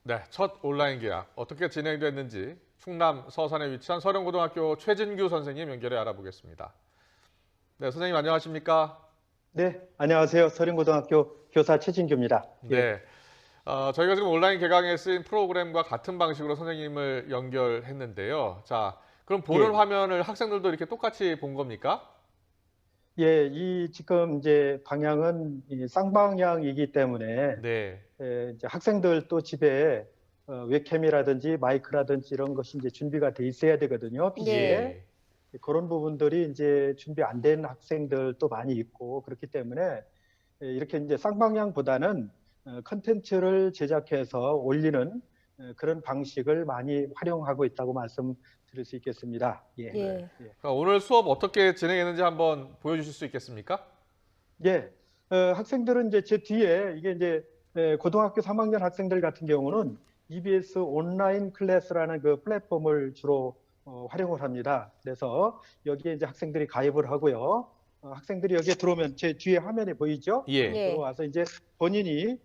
네, 첫 온라인 계약 어떻게 진행됐는지 충남 서산에 위치한 서령고등학교 최진규 선생님 연결해 알아보겠습니다. 네, 선생님 안녕하십니까? 네, 안녕하세요. 서린고등학교 교사 최진규입니다. 예, 네, 저희가 지금 온라인 개강에 쓰인 프로그램과 같은 방식으로 선생님을 연결했는데요. 자, 그럼 보는 예, 화면을 학생들도 이렇게 똑같이 본 겁니까? 예, 이 지금 이제 방향은 이 쌍방향이기 때문에 네, 이제 학생들 또 집에 웹캠이라든지 마이크라든지 이런 것이 이제 준비가 돼 있어야 되거든요. PC에. 예, 그런 부분들이 이제 준비 안 된 학생들도 많이 있고 그렇기 때문에 이렇게 이제 쌍방향보다는 컨텐츠를 제작해서 올리는 그런 방식을 많이 활용하고 있다고 말씀드릴 수 있겠습니다. 예. 네. 예. 그럼 오늘 수업 어떻게 진행했는지 한번 보여주실 수 있겠습니까? 예. 학생들은 이제 제 뒤에 이게 이제 고등학교 3학년 학생들 같은 경우는 EBS 온라인 클래스라는 그 플랫폼을 주로 활용을 합니다. 그래서 여기에 이제 학생들이 가입을 하고요. 학생들이 여기에 들어오면 제 뒤에 화면에 보이죠? 예, 예. 들어와서 이제 본인이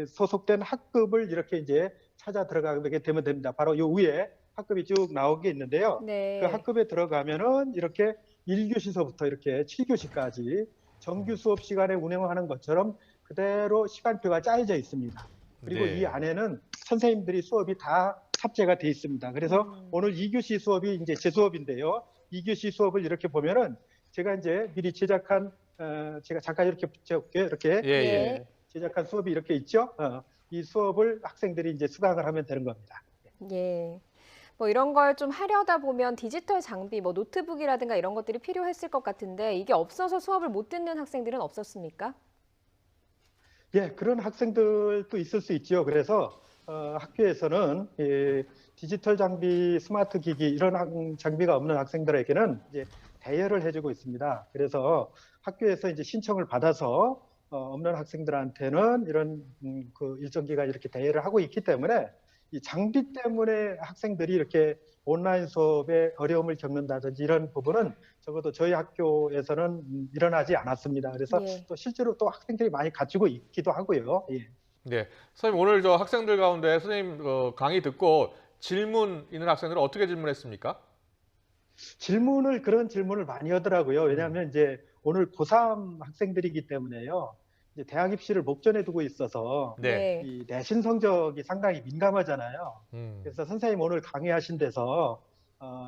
소속된 학급을 이렇게 이제 찾아 들어가게 되면 됩니다. 바로 요 위에 학급이 쭉 나온 게 있는데요. 네. 그 학급에 들어가면은 이렇게 1교시서부터 이렇게 7교시까지 정규 수업 시간에 운영하는 것처럼 그대로 시간표가 짜여져 있습니다. 그리고 네. 이 안에는 선생님들이 수업이 다 탑재가 돼 있습니다. 그래서 오늘 2교시 수업이 이제 제 수업인데요. 2교시 수업을 이렇게 보면은 제가 이제 미리 제작한 제가 잠깐 이렇게 붙여볼게요. 이렇게 예, 예. 제작한 수업이 이렇게 있죠. 이 수업을 학생들이 이제 수강을 하면 되는 겁니다. 예. 뭐 이런 걸 좀 하려다 보면 디지털 장비, 뭐 노트북이라든가 이런 것들이 필요했을 것 같은데 이게 없어서 수업을 못 듣는 학생들은 없었습니까? 예, 그런 학생들도 있을 수 있죠. 그래서 학교에서는 디지털 장비, 스마트 기기 이런 장비가 없는 학생들에게는 이제 대여를 해주고 있습니다. 그래서 학교에서 이제 신청을 받아서 없는 학생들한테는 이런 그 일정 기간 이렇게 대여를 하고 있기 때문에 이 장비 때문에 학생들이 이렇게 온라인 수업에 어려움을 겪는다든지 이런 부분은 적어도 저희 학교에서는 일어나지 않았습니다. 그래서 예. 또 실제로 또 학생들이 많이 가지고 있기도 하고요. 예. 네, 선생님 오늘 저 학생들 가운데 선생님 강의 듣고 질문 있는 학생들은 어떻게 질문했습니까? 그런 질문을 많이 하더라고요. 왜냐하면 이제 오늘 고3 학생들이기 때문에요. 이제 대학 입시를 목전에 두고 있어서 네. 네. 이 내신 성적이 상당히 민감하잖아요. 음, 그래서 선생님 오늘 강의하신 데서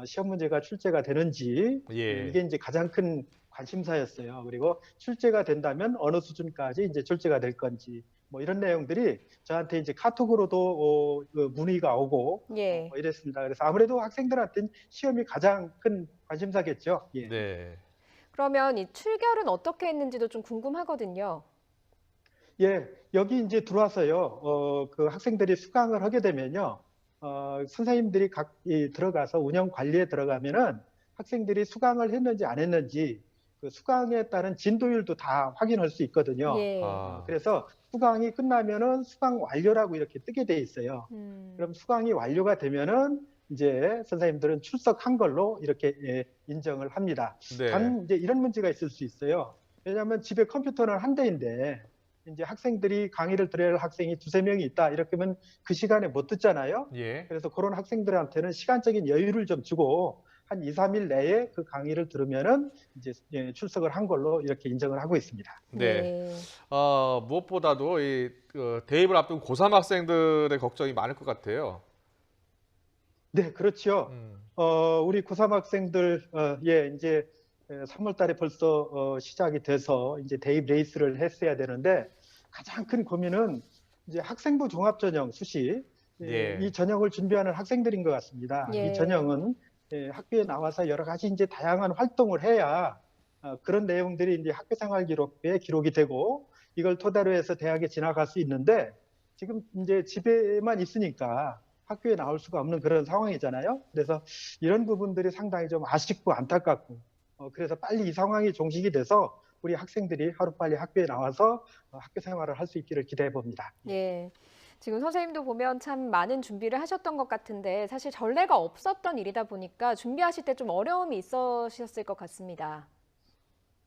시험 문제가 출제가 되는지 예. 이게 이제 가장 큰 관심사였어요. 그리고 출제가 된다면 어느 수준까지 이제 출제가 될 건지 뭐 이런 내용들이 저한테 이제 카톡으로도 그 문의가 오고 예. 이랬습니다. 그래서 아무래도 학생들한테는 시험이 가장 큰 관심사겠죠. 예. 네. 그러면 이 출결은 어떻게 했는지도 좀 궁금하거든요. 예, 여기 이제 들어와서요, 그 학생들이 수강을 하게 되면요, 선생님들이 들어가서 운영 관리에 들어가면은 학생들이 수강을 했는지 안 했는지 그 수강에 따른 진도율도 다 확인할 수 있거든요. 예. 그래서 수강이 끝나면은 수강 완료라고 이렇게 뜨게 돼 있어요. 그럼 수강이 완료가 되면은 이제 선생님들은 출석한 걸로 이렇게 인정을 합니다. 네. 단 이제 이런 문제가 있을 수 있어요. 왜냐하면 집에 컴퓨터는 한 대인데 이제 학생들이 강의를 들어야 할 학생이 두세 명이 있다. 이렇게 하면 그 시간에 못 듣잖아요. 예. 그래서 그런 학생들한테는 시간적인 여유를 좀 주고 한 2, 3일 내에 그 강의를 들으면은 이제 출석을 한 걸로 이렇게 인정을 하고 있습니다. 네. 무엇보다도 이 대입을 앞둔 고3 학생들의 걱정이 많을 것 같아요. 네, 그렇죠. 음, 우리 고3 학생들, 이제 3월 달에 벌써 시작이 돼서 이제 대입 레이스를 했어야 되는데 가장 큰 고민은 이제 학생부 종합전형 수시 예. 이 전형을 준비하는 학생들인 것 같습니다. 예. 이 전형은 학교에 나와서 여러 가지 이제 다양한 활동을 해야 그런 내용들이 이제 학교생활 기록부에 기록이 되고 이걸 토대로 해서 대학에 진학할 수 있는데 지금 이제 집에만 있으니까 학교에 나올 수가 없는 그런 상황이잖아요. 그래서 이런 부분들이 상당히 좀 아쉽고 안타깝고 그래서 빨리 이 상황이 종식이 돼서 우리 학생들이 하루빨리 학교에 나와서 학교 생활을 할 수 있기를 기대해 봅니다. 예. 지금 선생님도 보면 참 많은 준비를 하셨던 것 같은데 사실 전례가 없었던 일이다 보니까 준비하실 때 좀 어려움이 있으셨을 것 같습니다.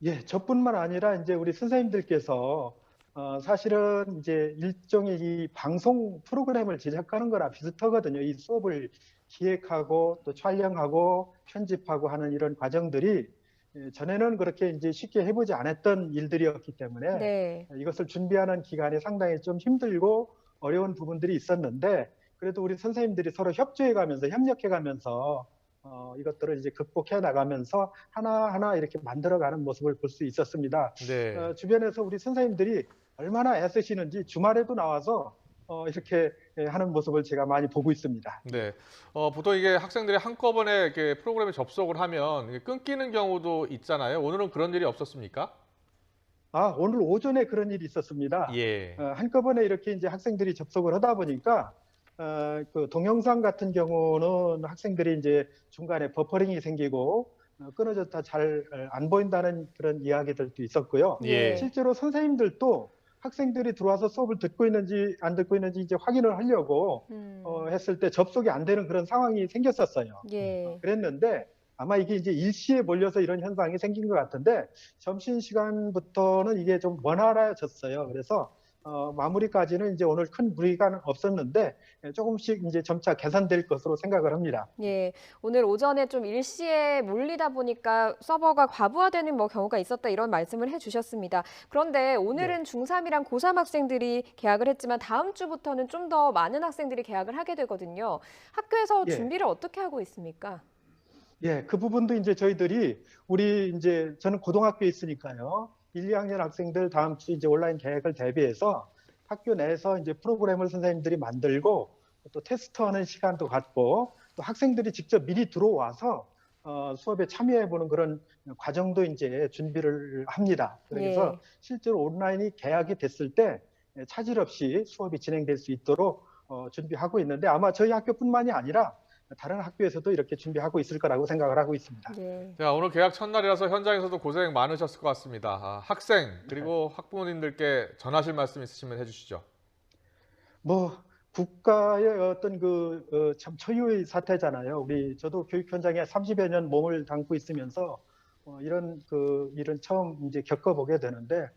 예, 저뿐만 아니라 이제 우리 선생님들께서 사실은 이제 일종의 이 방송 프로그램을 제작하는 거나 비슷하거든요. 이 수업을 기획하고 또 촬영하고 편집하고 하는 이런 과정들이 전에는 그렇게 이제 쉽게 해보지 않았던 일들이었기 때문에 네. 이것을 준비하는 기간이 상당히 좀 힘들고 어려운 부분들이 있었는데 그래도 우리 선생님들이 서로 협조해가면서 협력해가면서 이것들을 이제 극복해 나가면서 하나하나 이렇게 만들어가는 모습을 볼 수 있었습니다. 네. 주변에서 우리 선생님들이 얼마나 애쓰시는지 주말에도 나와서 이렇게 하는 모습을 제가 많이 보고 있습니다. 네. 보통 이게 학생들이 한꺼번에 이렇게 프로그램에 접속을 하면 이게 끊기는 경우도 있잖아요. 오늘은 그런 일이 없었습니까? 오늘 오전에 그런 일이 있었습니다. 예. 한꺼번에 이렇게 이제 학생들이 접속을 하다 보니까 그 동영상 같은 경우는 학생들이 이제 중간에 버퍼링이 생기고 끊어졌다 잘 안 보인다는 그런 이야기들도 있었고요. 예. 실제로 선생님들도 학생들이 들어와서 수업을 듣고 있는지 안 듣고 있는지 이제 확인을 하려고 했을 때 접속이 안 되는 그런 상황이 생겼었어요. 예. 그랬는데 아마 이게 이제 일시에 몰려서 이런 현상이 생긴 것 같은데 점심시간부터는 이게 좀 원활해졌어요. 그래서 마무리까지는 이제 오늘 큰 무리가 없었는데 조금씩 이제 점차 개선될 것으로 생각을 합니다. 예, 오늘 오전에 좀 일시에 몰리다 보니까 서버가 과부하되는 뭐 경우가 있었다 이런 말씀을 해주셨습니다. 그런데 오늘은 중3이랑 고3 학생들이 개학을 했지만 다음 주부터는 좀 더 많은 학생들이 개학을 하게 되거든요. 학교에서 예. 준비를 어떻게 하고 있습니까? 예, 그 부분도 이제 저희들이 저는 고등학교에 있으니까요. 1, 2학년 학생들 다음 주 이제 온라인 개학을 대비해서 학교 내에서 이제 프로그램을 선생님들이 만들고 또 테스트하는 시간도 갖고 또 학생들이 직접 미리 들어와서 수업에 참여해보는 그런 과정도 이제 준비를 합니다. 그래서 실제로 온라인이 개학이 됐을 때 차질 없이 수업이 진행될 수 있도록 준비하고 있는데 아마 저희 학교뿐만이 아니라 다른 학교에서도 이렇게 준비하고 있을 거라고 생각을 하고 있습니다. 네. 자, 오늘 개학 첫날이라서 현장에서도 고생 많으셨을 것 같습니다. 학생 그리고 학부모님들께 전하실 말씀 있으시면 해주시죠. 뭐 국가의 어떤 참 초유의 사태잖아요. 저도 교육 현장에 30여 년 몸을 담고 있으면서 이런 일은 처음 이제 겪어보게 되는데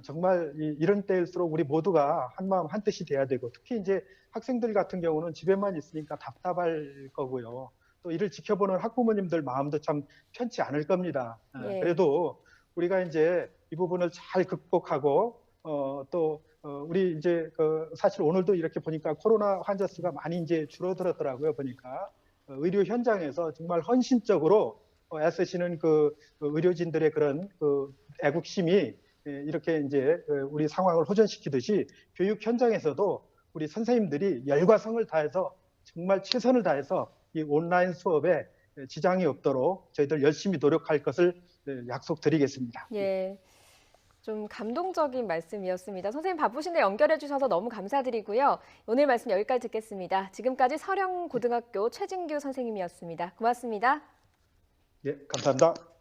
정말 이런 때일수록 우리 모두가 한마음 한뜻이 돼야 되고 특히 이제 학생들 같은 경우는 집에만 있으니까 답답할 거고요. 또 이를 지켜보는 학부모님들 마음도 참 편치 않을 겁니다. 그래도 우리가 이제 이 부분을 잘 극복하고 또 우리 이제 사실 오늘도 이렇게 보니까 코로나 환자 수가 많이 이제 줄어들었더라고요. 보니까 의료 현장에서 정말 헌신적으로 애쓰시는 의료진들의 그런 애국심이 이렇게 이제 우리 상황을 호전시키듯이 교육 현장에서도 우리 선생님들이 열과 성을 다해서 정말 최선을 다해서 이 온라인 수업에 지장이 없도록 저희들 열심히 노력할 것을 약속드리겠습니다. 예. 좀 감동적인 말씀이었습니다. 선생님 바쁘신데 연결해 주셔서 너무 감사드리고요. 오늘 말씀 여기까지 듣겠습니다. 지금까지 서령고등학교 최진규 선생님이었습니다. 고맙습니다. 예, 감사합니다.